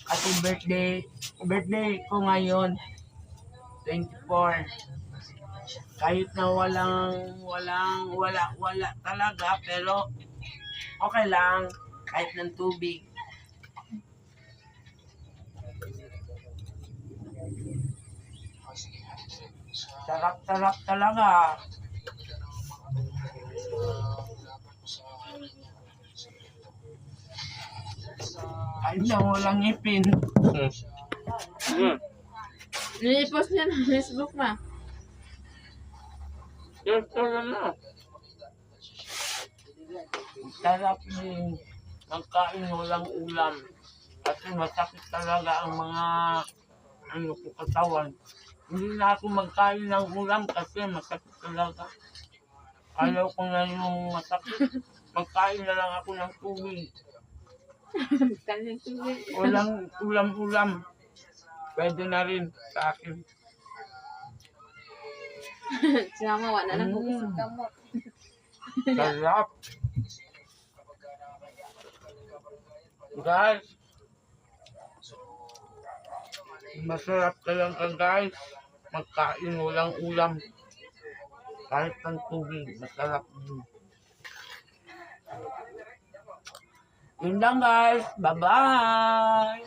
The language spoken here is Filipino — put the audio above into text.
Kasi birthday ko ngayon, 24. Kahit na wala talaga, pero okay lang, kahit ng tubig. Sarap-sarap talaga. Kahit na walang ipin. I-post niya na Facebook ma. Yes, na. Sarap din magkain walang ulam. Kasi masakit talaga ang mga ko katawan. Hindi na ako magkain ng ulam kasi masakit talaga. Ayaw ko na yung masakit. Magkain na lang ako ng tubig. Kanyang tubig. Walang ulam-ulam. Pwede na rin sa akin. Si mama wala na bukis ang kamot. Sarap. Guys, masarap talaga guys. Magkain walang ulam. Kahit ng tubig, masarap din. Yun lang guys. Bye-bye!